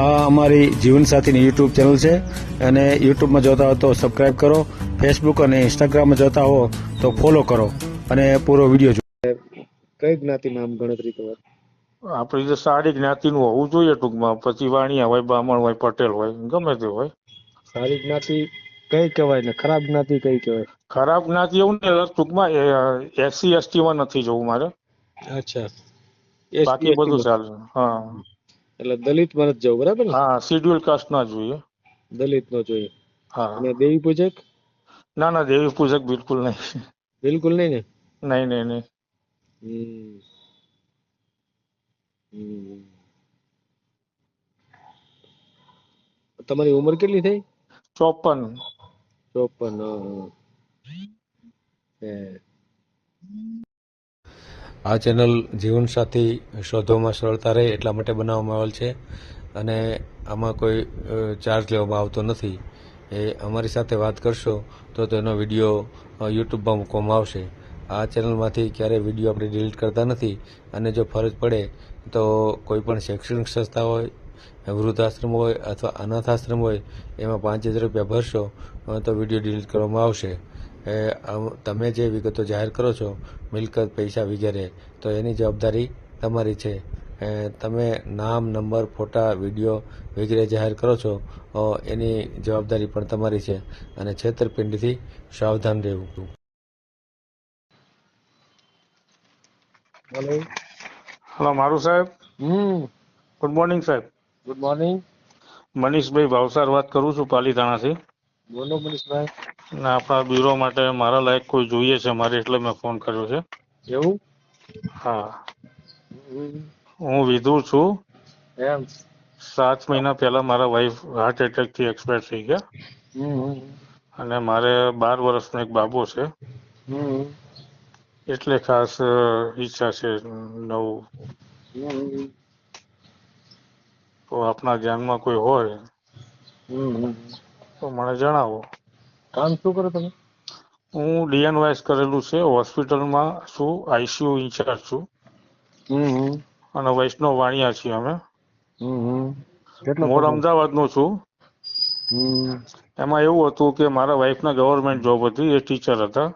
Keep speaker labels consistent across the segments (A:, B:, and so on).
A: આ અમારી જીવનસાથીની YouTube channel છે અને યુટ્યુબમાં જોતા હો તો સબસ્ક્રાઇબ કરો, ફેસબુક અને ઇન્સ્ટાગ્રામમાં જોતા હો તો ફોલો કરો અને પૂરો વિડીયો જુઓ.
B: કઈ જ્ઞાતિમાં આમ ગણતરી તમારે?
C: આપણી જે સારી જ્ઞાતિનું હોવું જોઈએ ટૂંકમાં. પછી વાણિયા હોય, બ્રાહ્મણ હોય, પટેલ હોય, ગમે તે હોય.
B: સારી જ્ઞાતિ કઈ કહેવાય ને ખરાબ જ્ઞાતિ કઈ કહેવાય?
C: ખરાબ જ્ઞાતિ એવું ને ટૂંકમાં SC ST માં નથી જવું મારે.
B: અચ્છા,
C: બાકી
B: ST
C: બધું
B: માં.
C: ચાલે. હા
B: એટલે દલિત માં નથી જવું, બરાબર ને?
C: હા, શિડ્યુલ કાસ્ટ ના જોઈએ.
B: દલિત નો જોઈએ.
C: હા.
B: અને દેવી પૂજક?
C: ના ના, દેવી પૂજક બિલકુલ નહીં.
B: બિલકુલ નહીં ને?
C: નહીં નહીં નહીં.
B: હમ. હમ. તમારી ઉંમર કેટલી થઈ?
C: 54.
B: 54.
D: આ ચેનલ જીવનસાથી શોધવામાં સરળતા રહે એટલા માટે બનાવવામાં આવેલ છે અને આમાં કોઈ ચાર્જ લેવામાં આવતો નથી. એ અમારી સાથે વાત કરશો તો તેનો વિડીયો યુટ્યુબમાં મૂકવામાં આવશે. આ ચેનલમાંથી ક્યારેય વિડીયો આપણે ડિલીટ કરતા નથી અને જો ફરજ પડે તો કોઈ પણ શૈક્ષણિક સંસ્થા હોય, વૃદ્ધાશ્રમ હોય અથવા અનાથાશ્રમ હોય એમાં 5000 રૂપિયા ભરશો તો વિડીયો ડિલીટ કરવામાં આવશે. તમે જે વિગતો જાહેર કરો છો, મિલકત, પૈસા વગેરે, તો એની જવાબદારી તમારી છે. તમે નામ, નંબર, ફોટા, વિડીયો વગેરે જાહેર કરો છો એની જવાબદારી પણ તમારી છે અને છેતરપિંડીથી સાવધાન રહેવું.
B: હેલો.
C: હલો મારું સાહેબ. ગુડ મોર્નિંગ સાહેબ.
B: Good morning.
C: મનીષભાઈ ભાવસાર વાત કરું છું, પાલીતાણાથી.
B: બોલો મનીષભાઈ.
C: ને આપણા બ્યુરો માટે મારા લાયક કોઈ જોઈએ છે મારે, એટલે મેં ફોન કર્યો છે.
B: એવું?
C: હા, હું વિધુ છું.
B: એમ?
C: 7 મહિના પહેલા મારા વાઈફ હાર્ટ એટેક થી એક્સપાયર થઈ ગયા અને મારે 12 વર્ષનો એક બાબો છે. એટલે ખાસ ઈચ્છા છે નવું. તો આપના ધ્યાનમાં કોઈ હોય તો મને જણાવો.
B: કામ શું કરો તમે?
C: હું DNYS કરેલું છે, હોસ્પિટલમાં છું, ICU ઇન્ચાર્જ છું અને વૈષ્ણવ વાણિયા છીએ અમે. મૂળ અમદાવાદનો છું. એમાં એવું હતું કે મારા વાઈફના ગવર્મેન્ટ જોબ હતી, એ ટીચર હતા.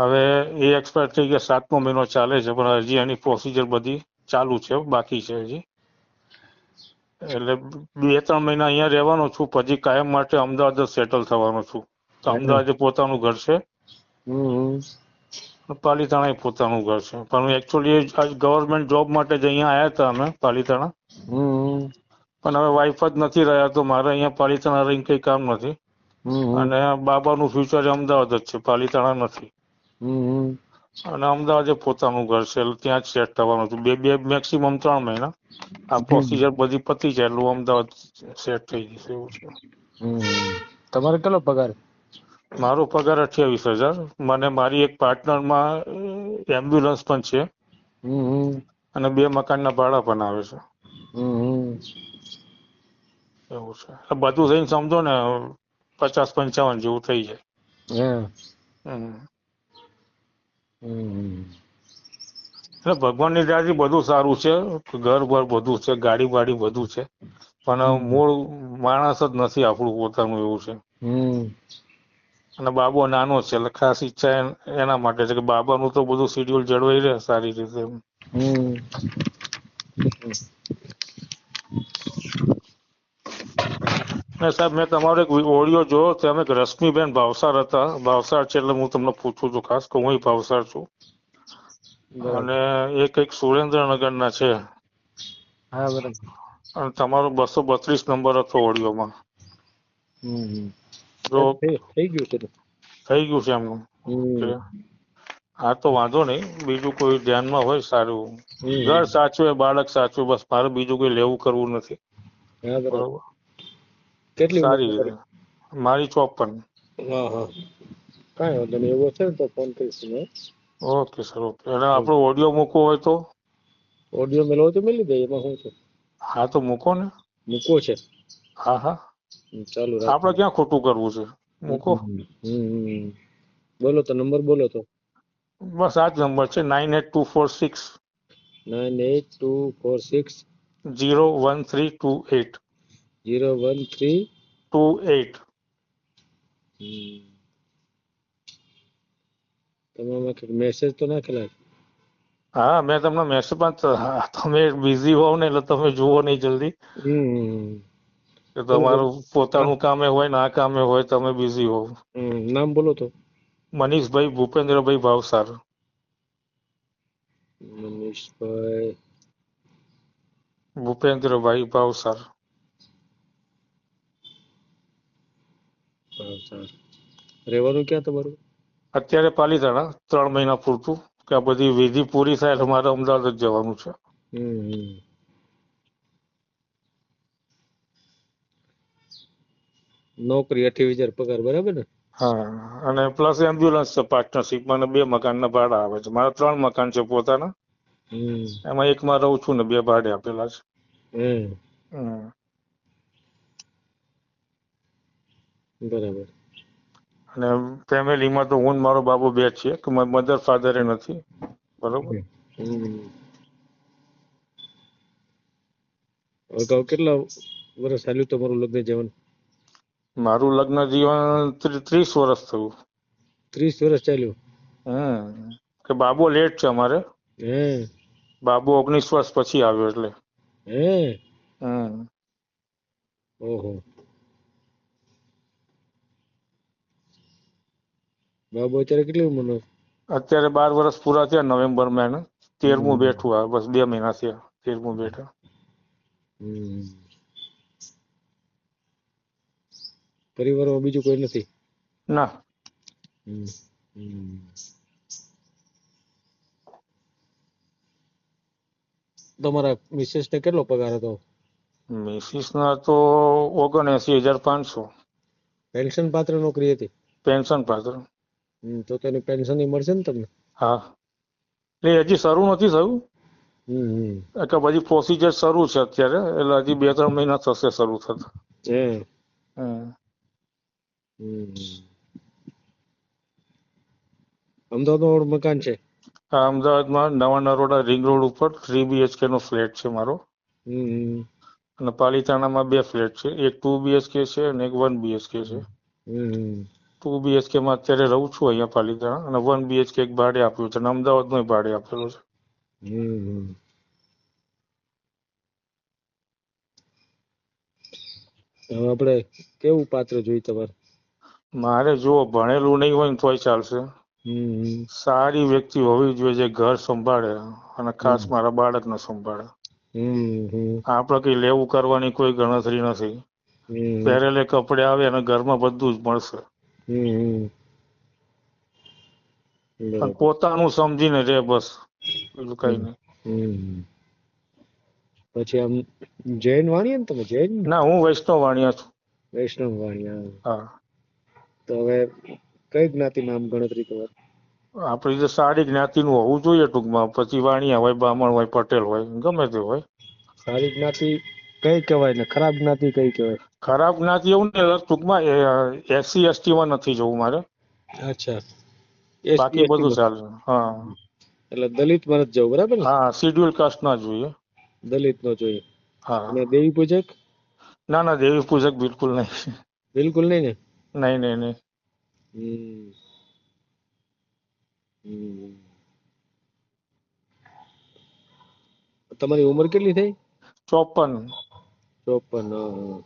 C: હવે એ એક્સપાયર થઈ ગયા, 7મો મહિનો ચાલે છે, પણ હજી એની પ્રોસિજર બધી ચાલુ છે, બાકી છે હજી. એટલે 2-3 મહિના અહીંયા રહેવાનો છું, પછી કાયમ માટે અમદાવાદ જ સેટલ થવાનો છું. તો અમદાવાદ પોતાનું ઘર છે, પાલીતાણા પોતાનું ઘર છે. પણ એકચ્યુઅલી ગવર્મેન્ટ જોબ માટે જ અહીંયા આવ્યા હતા અમે પાલીતાણા. પણ હવે વાઈફ જ નથી રહ્યા તો મારે અહીંયા પાલીતાણા રહીને કઈ કામ નથી. અને બાબાનું ફ્યુચર અમદાવાદ જ છે, પાલીતાણા નથી. અને અમદાવાદ પોતાનું ઘર છે, એટલે ત્યાં જ સેટ થવાનું છું. બે મેક્સિમમ 3 મહિના આ પ્રોસિજર બધી પતી જાય એટલે અમદાવાદ સેટ થઈ જશે એવું છે.
B: તમારે કેટલો પગાર?
C: મારો પગાર 28,000. મને મારી એક પાર્ટનરમાં એમ્બ્યુલન્સ પણ છે અને 2 મકાનના ભાડા પણ આવે છે. એવું છે, બધું થઈને સમજો ને 50-55 જેવું થઈ જાય. એટલે ભગવાનની દયાથી બધું સારું છે, ઘર બર બધું છે, ગાડી વાડી બધું છે, પણ મૂળ માણસ જ નથી આપણું પોતાનું એવું છે. અને બાબો નાનો છે, એટલે ખાસ ઈચ્છા એના માટે છે કે બાબાનું તો બધું શેડ્યુલ જળવાઈ રહે સારી રીતે. સાહેબ, મેં તમારો એક ઓડિયો જોયો, તમે રશ્મિબેન ભાવસાર હતા. ભાવસાર છે એટલે હું તમને પૂછું છું ખાસ કે હું ભાવસાર છું. અને એ કઈક સુરેન્દ્રનગરના છે.
B: હા, બરાબર.
C: અને તમારો 232 નંબર હતો ઓડિયોમાં. તો
B: થઈ ગયું છે.
C: થઈ ગયું છે એમનું. હા, તો વાંધો નહીં. બીજું કોઈ ધ્યાનમાં હોય સારું. ઘર સાચવે, બાળક સાચવે, બસ મારે બીજું કોઈ લેવું કરવું નથી. બરોબર.
B: કેટલી
C: સારી રીતે. મારી 54.
B: કઈ વાંધો નહીં. એવો છે ને તો ફોન કરીશ.
C: Okay sir, okay. અને આપણો ઓડિયો મૂકવો હોય તો?
B: ઓડિયો મેળવો તો મેળવી દે, એમાં શું છે?
C: હા, તો મૂકો ને.
B: મૂકો છે?
C: હા હા,
B: ચાલુ
C: આપણે ક્યાં ખોટું કરવું છે, મૂકો.
B: બોલો તો નંબર બોલો તો.
C: બસ આ જ નંબર છે, 98246.
B: 98246
C: 01328.
B: 013.
C: 28.
B: તમે આમાં કંઈક મેસેજ તો નાખેલા છે?
C: હા, મેં તમને મેસેજ પણ તમે બિઝી હોવ ને એટલે તમે જુઓ નહીં જલ્દી, કે તમારું પોતાનું કામે હોય ને આ કામે હોય, તમે બિઝી હોવ.
B: નામ બોલો તો.
C: મનીષભાઈ ભૂપેન્દ્રભાઈ ભાવસાર.
B: મનીષભાઈ
C: ભૂપેન્દ્રભાઈ ભાવસાર.
B: ભાવસાર. રહેવાનું ક્યાં તમારું?
C: અત્યારે પાલીતાણા 3 મહિના પૂરતું, કે આ બધી વિધિ પૂરી થાય એટલે મારે અમદાવાદ જ જવાનું છે.
B: નોકરી 28,000 પગાર, બરાબર ને?
C: હા, અને પ્લસ એમ્બ્યુલન્સ છે પાર્ટનરશિપમાં, અને 2 મકાનના ભાડા આવે છે. મારા 3 મકાન છે પોતાના, એમાં એકમાં રહું છું ને 2 ભાડે આપેલા છે.
B: બરાબર.
C: અને ફેમિલીમાં તો હું ને મારો બાબુ 2 છીએ, કે મારા મધર ફાધરે નથી. બરોબર.
B: અગાઉ કેટલા વર્ષ ચાલ્યું તમારું લગ્ન જીવન?
C: મારું લગ્ન જીવન 30 વર્ષ થયું.
B: 30 વર્ષ ચાલ્યું?
C: કે બાબુ લેટ છે અમારે.
B: હે?
C: બાબુ 19 વર્ષ પછી આવ્યો એટલે.
B: હે? ઓહો. બાબુ અત્યારે કેટલી ઉંમરનો?
C: અત્યારે 12 વર્ષ પૂરા થયા નવેમ્બરમાં, એને 13મું બેઠું. આ બસ 2 મહિના થયા 13મું બેઠા.
B: પરિવારમાં બીજું કોઈ નથી?
C: ના.
B: તમારા મિસેસ ને કેટલો પગાર હતો?
C: મિસિસ ના તો 79,500.
B: પેન્શન પાત્ર નોકરી હતી?
C: પેન્શન પાત્ર.
B: તો તેની પેન્શન મળશે ને તમને?
C: હા, એટલે હજી શરૂ નથી થયું, કે બધી પ્રોસિજર શરૂ છે અત્યારે, એટલે હજી 2-3 મહિના થશે શરૂ થતા.
B: અમદાવાદમાં મકાન છે?
C: હા, અમદાવાદમાં નવા નરોડા રિંગ રોડ ઉપર 3 BHK નો ફ્લેટ છે મારો. અને પાલીતાણામાં 2 ફ્લેટ છે, એક 2 BHK છે અને એક 1 BHK છે. 2 BHK માં અત્યારે રહું છું અહીંયા પાલીતાણા, અને 1 BHK એક ભાડે આપ્યું છે, અને અમદાવાદમાં ભાડે આપેલું છે.
B: હવે આપણે કેવું પાત્ર જોઈ તમારે?
C: મારે જો ભણેલું નહીં હોય ને તોય ચાલશે, સારી વ્યક્તિ હોવી જોઈએ જે ઘર સંભાળે, અને ખાસ મારા બાળકને સંભાળે. આપણે કઈ લેવું કરવાની કોઈ ગણતરી નથી. પહેરેલે કપડે આવે અને ઘરમાં બધું જ મળશે. પણ પોતાનું સમજીને રે, બસ, બીજું કઈ નહીં.
B: પછી આમ જૈન વાણિયા ને તમે? જૈન?
C: ના, હું વૈષ્ણવ વાણિયા છું.
B: વૈષ્ણવ વાણિયા.
C: હા.
B: તો હવે કઈ જ્ઞાતિમાં આમ ગણતરી તમારે?
C: આપડી જે સારી જ્ઞાતિનું હોવું જોઈએ ટૂંકમાં, પછી વાણિયા હોય, બ્રાહ્મણ હોય, પટેલ હોય, ગમે તે હોય.
B: સારી જ્ઞાતિ કઈ કહેવાય ને ખરાબ જ્ઞાતિ કઈ કહેવાય?
C: ખરાબ જ્ઞાતિ એવું ને, ટૂંકમાં SC ST માં નથી જવું મારે.
B: અચ્છા,
C: બાકી બધું ચાલે. હા,
B: એટલે દલિત માં જ જવું, બરાબર ને?
C: હા, શિડ્યુલ કાસ્ટ ના જોઈએ.
B: દલિત નો જોઈએ.
C: હા.
B: અને દેવી પૂજક?
C: ના ના, દેવી પૂજક બિલકુલ નહીં.
B: બિલકુલ નહીં ને?
C: નહીં નહીં નહીં.
B: તમારી ઉંમર કેટલી થઈ?
C: 54.
B: 54.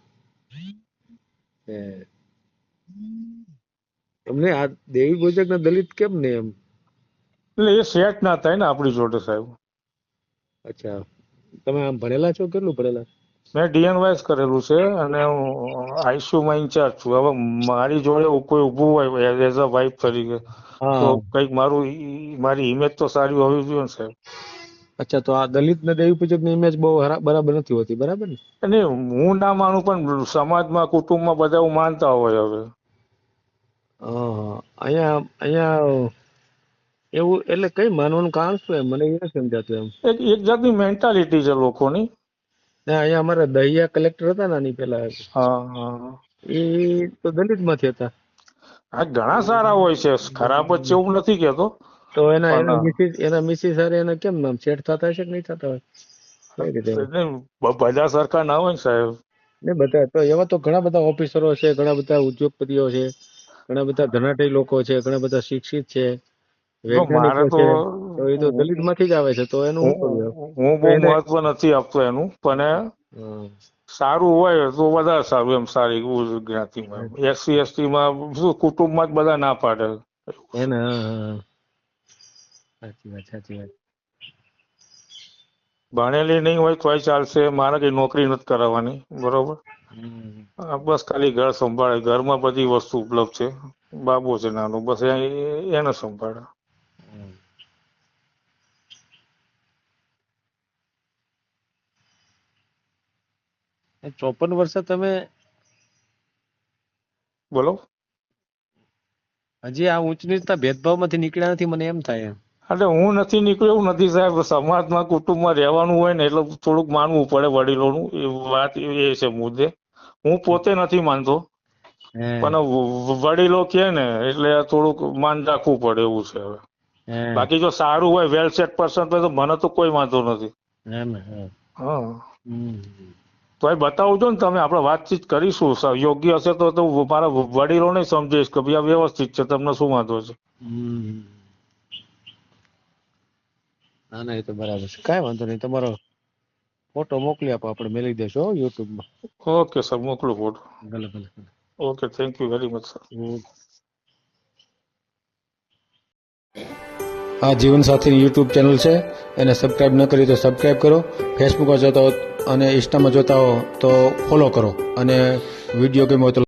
B: તમને આ દેવી પૂજક ને દલિત કેમ ને એમ?
C: એટલે એ સેટ ના થાય ને આપણી જોડે, સાહેબ.
B: અચ્છા, તમે આમ ભણેલા છો? કેટલું ભણેલા?
C: મેં DNYS કરેલું છે, અને હું ICU માં ઇન્ચાર્જ છું. હવે મારી જોડે કોઈ ઊભું હોય એઝ અ વાઇફ તરીકે, તો કઈક મારી ઇમેજ તો સારી હોવી જોઈએ ને, સાહેબ.
B: અચ્છા, તો આ દલિત ને દેવી પૂજક ની ઇમેજ બહુ બરાબર નથી હોતી, બરાબર ને?
C: અને હું ના માનું, પણ સમાજમાં, કુટુંબમાં બધા માનતા હોય. હવે
B: અહીંયા એવું એટલે કઈ માનવાનું કારણ શું? એમ મને એ સમજાતું. એમ
C: એક જાતની મેન્ટાલિટી છે લોકોની.
B: અહીંયા અમારા દહિયા કલેક્ટર હતા ને આની પેલા, એ તો દલિત માંથી હતા.
C: હા, ઘણા સારા હોય છે, ખરાબ જ છે એવું નથી કેતો.
B: તો એના મિસિસ હારે એને કેમ નામ સેટ થતા હશે કે નહીં થતા હોય? કઈ રીતે
C: એટલે બધા સરખા ના હોય ને સાહેબ.
B: ને બધા તો એવા તો ઘણા બધા ઓફિસરો છે, ઘણા બધા ઉદ્યોગપતિઓ છે, ઘણા બધા ધનાઢ્ય લોકો છે, ઘણા બધા શિક્ષિત છે,
C: તો મારે
B: વૈજ્ઞાનિકો
C: તો
B: છે, તો એ તો દલિત માંથી જ આવે છે, તો એનું શું કરવું?
C: હું બહુ
B: એને
C: મહત્વ નથી આપતો એનું, પણ સારું હોય તો વધારે સારું એમ, સારી જ્ઞાતિમાં. SC ST માં શું કુટુંબમાં જ બધા ના પાડે.
B: એને સાચી વાત, સાચી વાત.
C: ભણેલી નહીં હોય તોય ચાલશે, મારે કઈ નોકરી નથી કરાવવાની, બરોબર. બસ ખાલી ઘર સંભાળે, ઘરમાં બધી વસ્તુ ઉપલબ્ધ છે, બાબો છે નાનો, બસ એને સંભાળે.
B: 54 વર્ષે તમે
C: બોલો.
B: હજી આ ઊંચ નીચના ભેદભાવમાંથી નીકળ્યા નથી, મને એમ થાય.
C: એટલે હું નથી નીકળ્યો એવું નથી સાહેબ, સમાજમાં કુટુંબમાં રહેવાનું હોય ને એટલે થોડુંક માનવું પડે વડીલોનું, એ વાત એ છે મુદ્દે. હું પોતે નથી માનતો, પણ વડીલો કે ને એટલે થોડુંક માન રાખવું પડે એવું છે હવે. બાકી જો સારું હોય, વેલ સેટ પર્સન તો મને તો કોઈ વાંધો નથી. હા, તો એ બતાવજો ને તમે, આપણે વાતચીત કરીશું, યોગ્ય હશે તો મારા વડીલોને સમજીશ કે ભાઈ આ વ્યવસ્થિત છે, તમને શું વાંધો છે.
B: ના ના, એ તો બરાબર છે, કાંઈ વાંધો નહીં. તમારો ફોટો મોકલી આપો, આપણે મેળવી દેશો યુટ્યુબમાં.
C: ઓકે સર, મોકલો ફોટો.
B: ભલે ભલે.
C: Okay, thank you very much sir.
A: આ જીવનસાથીની યુટ્યુબ ચેનલ છે, એને સબસ્ક્રાઇબ ન કરી તો સબસ્ક્રાઇબ કરો. ફેસબુકમાં જોતા હો અને ઇન્સ્ટામાં જોતા હો તો ફોલો કરો, અને વિડીયો ગમ્યો હોય તો